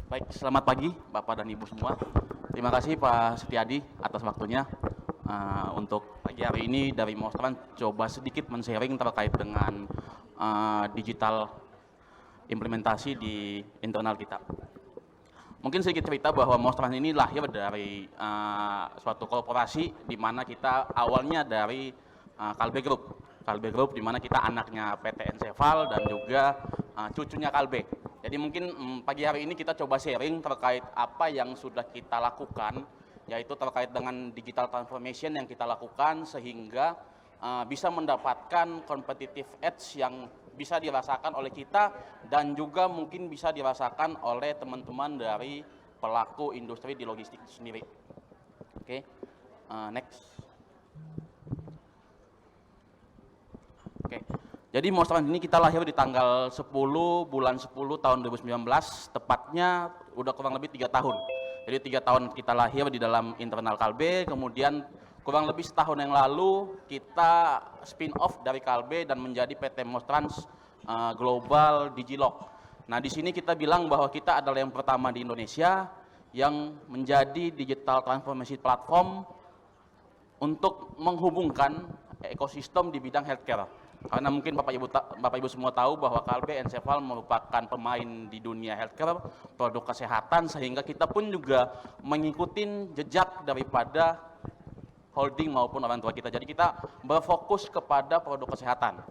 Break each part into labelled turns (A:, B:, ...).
A: Baik, selamat pagi Bapak dan Ibu semua. Terima kasih Pak Setiadi atas waktunya. Untuk pagi hari ini dari Mostran coba sedikit men-sharing terkait dengan digital implementasi di internal kita. Mungkin sedikit cerita bahwa Mostran ini lahir dari suatu korporasi di mana kita awalnya dari Kalbe Group. Kalbe Group di mana kita anaknya PT Ensefal dan juga cucunya Kalbe. Jadi mungkin pagi hari ini kita coba sharing terkait apa yang sudah kita lakukan, yaitu terkait dengan digital transformation yang kita lakukan sehingga bisa mendapatkan competitive edge yang bisa dirasakan oleh kita dan juga mungkin bisa dirasakan oleh teman-teman dari pelaku industri di logistik itu sendiri. Oke, next. Oke. Jadi Mostran ini kita lahir di tanggal 10 bulan 10 tahun 2019, tepatnya udah kurang lebih 3 tahun. Jadi 3 tahun kita lahir di dalam internal Kalbe, kemudian kurang lebih setahun yang lalu kita spin off dari Kalbe dan menjadi PT Mostrans Global Digilog. Nah di sini kita bilang bahwa kita adalah yang pertama di Indonesia yang menjadi digital transformation platform untuk menghubungkan ekosistem di bidang healthcare. Karena mungkin Bapak Ibu semua tahu bahwa Kalbe Ensefal merupakan pemain di dunia healthcare, produk kesehatan, sehingga kita pun juga mengikuti jejak daripada holding maupun orang tua kita. Jadi kita berfokus kepada produk kesehatan.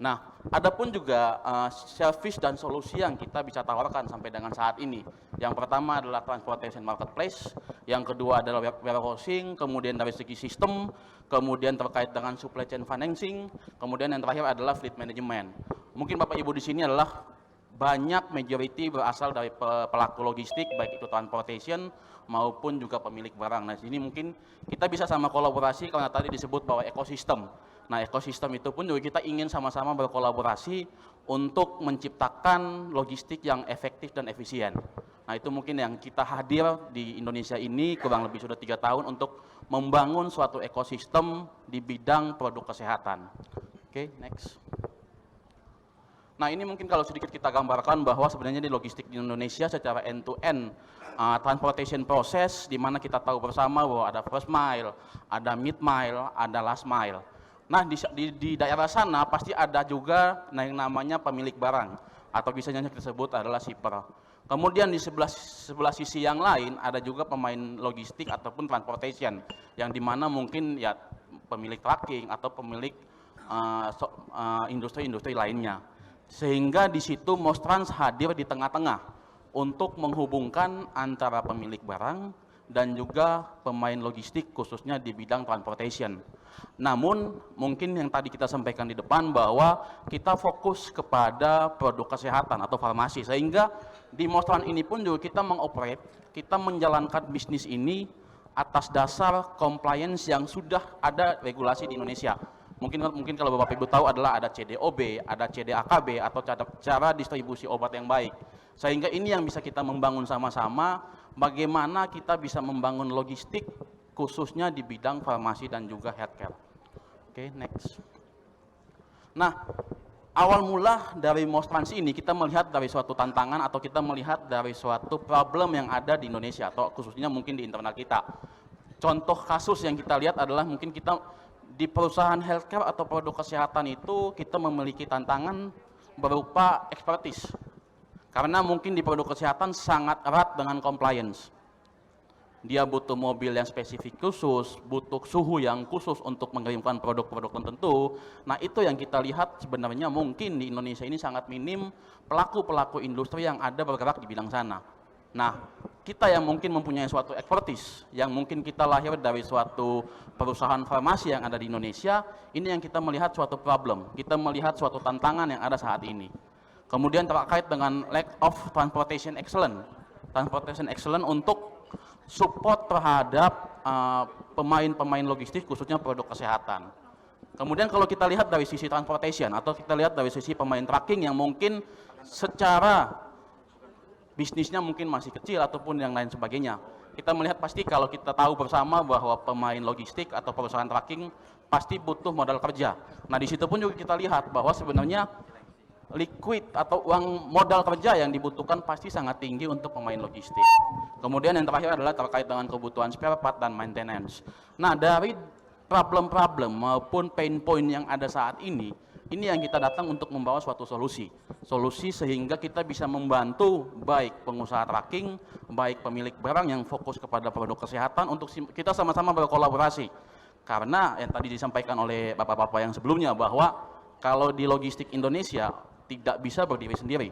A: Nah, adapun juga service dan solusi yang kita bisa tawarkan sampai dengan saat ini. Yang pertama adalah transportation marketplace, yang kedua adalah warehousing, kemudian dari segi sistem, kemudian terkait dengan supply chain financing, kemudian yang terakhir adalah fleet management. Mungkin Bapak Ibu di sini adalah banyak majority berasal dari pelaku logistik, baik itu transportation maupun juga pemilik barang. Nah, sini mungkin kita bisa sama kolaborasi karena tadi disebut bahwa ekosistem. Nah, ekosistem itu pun juga kita ingin sama-sama berkolaborasi untuk menciptakan logistik yang efektif dan efisien. Nah, itu mungkin yang kita hadir di Indonesia ini kurang lebih sudah 3 tahun untuk membangun suatu ekosistem di bidang produk kesehatan. Oke, next. Nah, ini mungkin kalau sedikit kita gambarkan bahwa sebenarnya di logistik di Indonesia secara end-to-end transportation process, di mana kita tahu bersama bahwa ada first mile, ada mid mile, ada last mile. Nah, di daerah sana pasti ada juga yang namanya pemilik barang atau biasanya disebut adalah shipper. Kemudian di sebelah sisi yang lain ada juga pemain logistik ataupun transportation yang dimana mungkin ya pemilik trucking atau pemilik industri-industri lainnya. Sehingga di situ Mostrans hadir di tengah-tengah untuk menghubungkan antara pemilik barang dan juga pemain logistik khususnya di bidang transportation. Namun mungkin yang tadi kita sampaikan di depan bahwa kita fokus kepada produk kesehatan atau farmasi, sehingga di Mostran ini pun juga kita mengoperate, kita menjalankan bisnis ini atas dasar compliance yang sudah ada regulasi di Indonesia. Mungkin kalau Bapak Ibu tahu adalah ada CDOB, ada CDAKB atau cara distribusi obat yang baik. Sehingga ini yang bisa kita membangun sama-sama, bagaimana kita bisa membangun logistik khususnya di bidang farmasi dan juga healthcare. Oke, next. Nah, awal mula dari Mostrans ini kita melihat dari suatu tantangan atau kita melihat dari suatu problem yang ada di Indonesia atau khususnya mungkin di internal kita. Contoh kasus yang kita lihat adalah mungkin kita di perusahaan healthcare atau produk kesehatan itu kita memiliki tantangan berupa expertise. Karena mungkin di produk kesehatan sangat erat dengan compliance. Dia butuh mobil yang spesifik khusus, butuh suhu yang khusus untuk mengirimkan produk-produk tertentu. Nah, itu yang kita lihat sebenarnya mungkin di Indonesia ini sangat minim pelaku-pelaku industri yang ada bergerak di bidang sana. Nah, kita yang mungkin mempunyai suatu expertise, yang mungkin kita lahir dari suatu perusahaan farmasi yang ada di Indonesia, ini yang kita melihat suatu problem, kita melihat suatu tantangan yang ada saat ini. Kemudian terkait dengan lack of transportation excellence. Transportation excellence untuk support terhadap pemain-pemain logistik khususnya produk kesehatan. Kemudian kalau kita lihat dari sisi transportation atau kita lihat dari sisi pemain trucking yang mungkin secara bisnisnya mungkin masih kecil ataupun yang lain sebagainya. Kita melihat pasti kalau kita tahu bersama bahwa pemain logistik atau perusahaan trucking pasti butuh modal kerja. Nah, di situ pun juga kita lihat bahwa sebenarnya liquid atau uang modal kerja yang dibutuhkan pasti sangat tinggi untuk pemain logistik. Kemudian yang terakhir adalah terkait dengan kebutuhan spare part dan maintenance. Nah, dari problem-problem maupun pain point yang ada saat ini yang kita datang untuk membawa suatu solusi. Solusi sehingga kita bisa membantu baik pengusaha tracking, baik pemilik barang yang fokus kepada produk kesehatan untuk kita sama-sama berkolaborasi. Karena yang tadi disampaikan oleh bapak-bapak yang sebelumnya bahwa kalau di logistik Indonesia tidak bisa berdiri sendiri.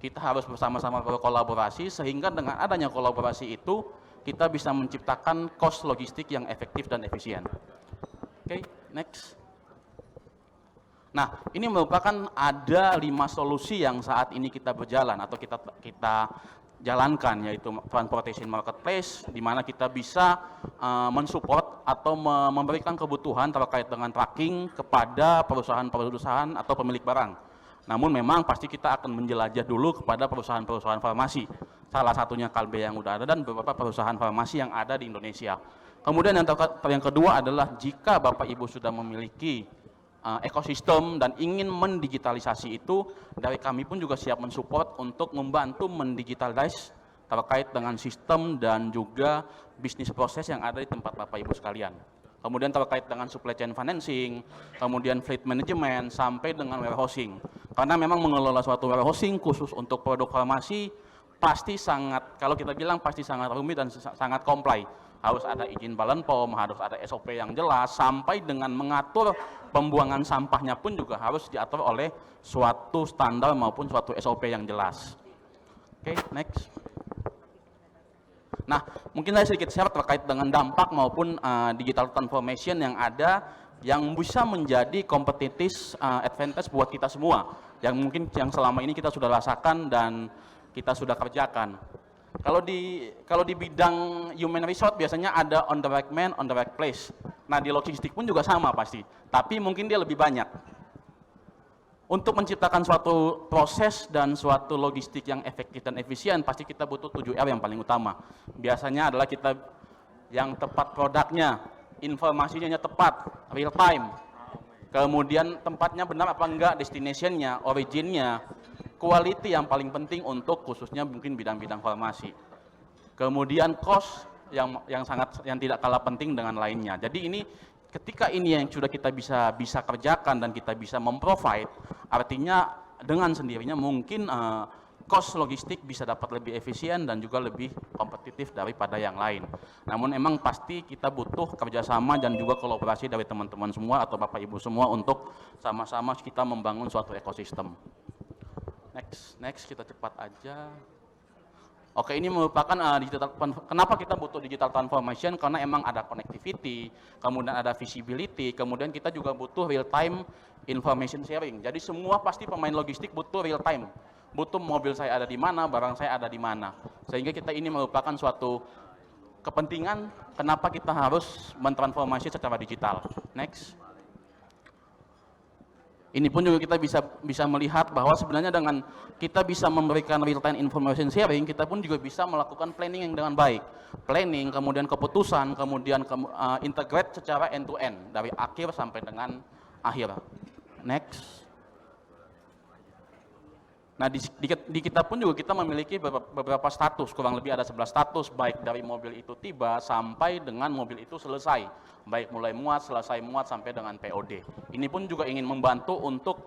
A: Kita harus bersama-sama berkolaborasi sehingga dengan adanya kolaborasi itu kita bisa menciptakan cost logistik yang efektif dan efisien. Oke, next. Nah, ini merupakan ada 5 solusi yang saat ini kita berjalan atau kita jalankan, yaitu transportation marketplace, di mana kita bisa mensupport atau memberikan kebutuhan terkait dengan tracking kepada perusahaan-perusahaan atau pemilik barang. Namun memang pasti kita akan menjelajah dulu kepada perusahaan-perusahaan farmasi. Salah satunya Kalbe yang udah ada dan beberapa perusahaan farmasi yang ada di Indonesia. Kemudian yang kedua adalah jika Bapak Ibu sudah memiliki ekosistem dan ingin mendigitalisasi itu, dari kami pun juga siap mensupport untuk membantu mendigitalize terkait dengan sistem dan juga bisnis proses yang ada di tempat Bapak Ibu sekalian. Kemudian terkait dengan supply chain financing, kemudian fleet management, sampai dengan warehousing. Karena memang mengelola suatu warehousing khusus untuk produk farmasi pasti sangat, kalau kita bilang pasti sangat rumit dan sangat comply. Harus ada izin Badan POM, harus ada SOP yang jelas, sampai dengan mengatur pembuangan sampahnya pun juga harus diatur oleh suatu standar maupun suatu SOP yang jelas. Oke, next. Nah, mungkin saya sedikit share terkait dengan dampak maupun digital transformation yang ada, yang bisa menjadi competitive advantage buat kita semua, yang mungkin yang selama ini kita sudah rasakan dan kita sudah kerjakan. Kalau di bidang human resource biasanya ada on the right man, on the right place. Nah, di logistik pun juga sama pasti, tapi mungkin dia lebih banyak. Untuk menciptakan suatu proses dan suatu logistik yang efektif dan efisien, pasti kita butuh 7R yang paling utama. Biasanya adalah kita yang tepat produknya, informasinya tepat, real time. Kemudian tempatnya benar apa enggak, destination-nya, origin-nya, quality yang paling penting untuk khususnya mungkin bidang-bidang farmasi. Kemudian cost yang tidak kalah penting dengan lainnya. Jadi ini ketika ini yang sudah kita bisa kerjakan dan kita bisa memprovide, artinya dengan sendirinya mungkin cost logistik bisa dapat lebih efisien dan juga lebih kompetitif daripada yang lain. Namun emang pasti kita butuh kerjasama dan juga kolaborasi dari teman-teman semua atau Bapak Ibu semua untuk sama-sama kita membangun suatu ekosistem. Next kita cepat aja. Oke, ini merupakan kenapa kita butuh digital transformation, karena emang ada connectivity, kemudian ada visibility, kemudian kita juga butuh real time information sharing. Jadi semua pasti pemain logistik butuh real time, butuh mobil saya ada di mana, barang saya ada di mana. Sehingga kita ini merupakan suatu kepentingan kenapa kita harus mentransformasi secara digital. Next. Ini pun juga kita bisa melihat bahwa sebenarnya dengan kita bisa memberikan real time information sharing, kita pun juga bisa melakukan planning yang dengan baik. Planning, kemudian keputusan, kemudian integrate secara end to end dari akhir sampai dengan akhir. Next. Nah, di kita pun juga kita memiliki beberapa status, kurang lebih ada 11 status, baik dari mobil itu tiba sampai dengan mobil itu selesai, baik mulai muat, selesai muat, sampai dengan POD. Ini pun juga ingin membantu untuk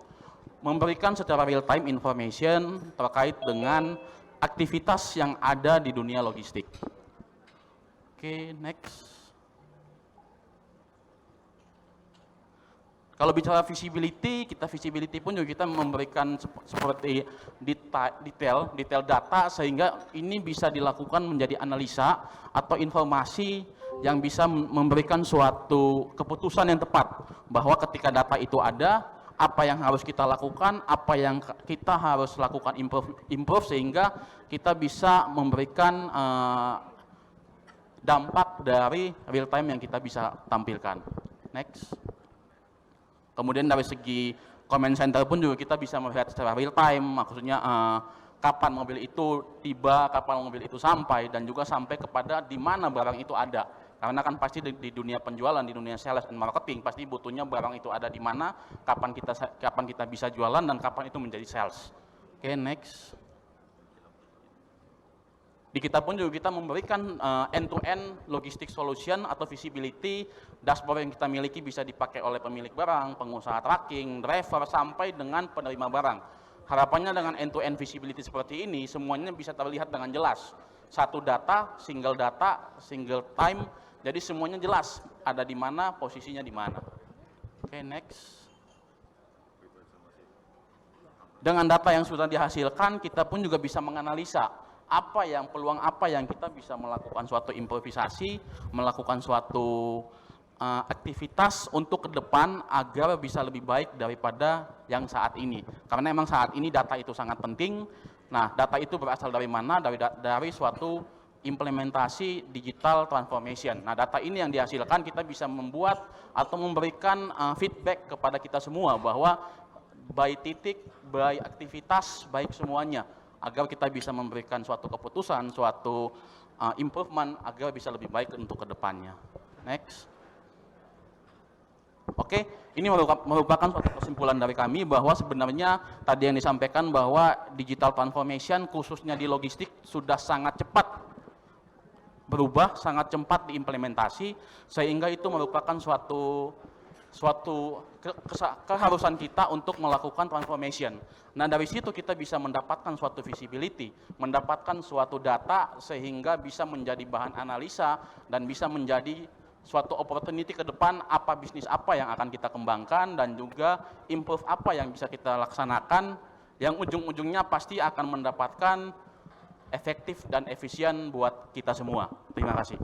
A: memberikan secara real time information terkait dengan aktivitas yang ada di dunia logistik. Oke, next. Kalau bicara visibility, visibility pun juga kita memberikan seperti detail data sehingga ini bisa dilakukan menjadi analisa atau informasi yang bisa memberikan suatu keputusan yang tepat bahwa ketika data itu ada, apa yang harus kita lakukan, apa yang kita harus lakukan improve sehingga kita bisa memberikan dampak dari real time yang kita bisa tampilkan. Next. Kemudian dari segi comment center pun juga kita bisa melihat secara real time, maksudnya kapan mobil itu tiba, kapan mobil itu sampai, dan juga sampai kepada di mana barang itu ada. Karena kan pasti di dunia penjualan, di dunia sales dan marketing, pasti butuhnya barang itu ada di mana, kapan kita bisa jualan, dan kapan itu menjadi sales. Oke, next. Di kita pun juga kita memberikan end-to-end logistic solution atau visibility. Dashboard yang kita miliki bisa dipakai oleh pemilik barang, pengusaha tracking, driver, sampai dengan penerima barang. Harapannya dengan end-to-end visibility seperti ini, semuanya bisa terlihat dengan jelas. Satu data, single time, jadi semuanya jelas ada di mana, posisinya di mana. Oke, next. Dengan data yang sudah dihasilkan, kita pun juga bisa menganalisa peluang apa yang kita bisa melakukan suatu improvisasi, melakukan suatu aktivitas untuk ke depan agar bisa lebih baik daripada yang saat ini. Karena memang saat ini data itu sangat penting. Nah, data itu berasal dari mana? Dari suatu implementasi digital transformation. Nah, data ini yang dihasilkan kita bisa membuat atau memberikan feedback kepada kita semua bahwa by titik, by aktivitas, baik semuanya, agar kita bisa memberikan suatu keputusan, suatu improvement agar bisa lebih baik untuk kedepannya. Next. Oke, ini merupakan suatu kesimpulan dari kami bahwa sebenarnya tadi yang disampaikan bahwa digital transformation khususnya di logistik sudah sangat cepat berubah, sangat cepat diimplementasi, sehingga itu merupakan suatu keharusan kita untuk melakukan transformation. Nah, dari situ kita bisa mendapatkan suatu visibility, mendapatkan suatu data sehingga bisa menjadi bahan analisa dan bisa menjadi suatu opportunity ke depan, bisnis apa yang akan kita kembangkan, dan juga improve apa yang bisa kita laksanakan, yang ujung-ujungnya pasti akan mendapatkan efektif dan efisien buat kita semua. Terima kasih.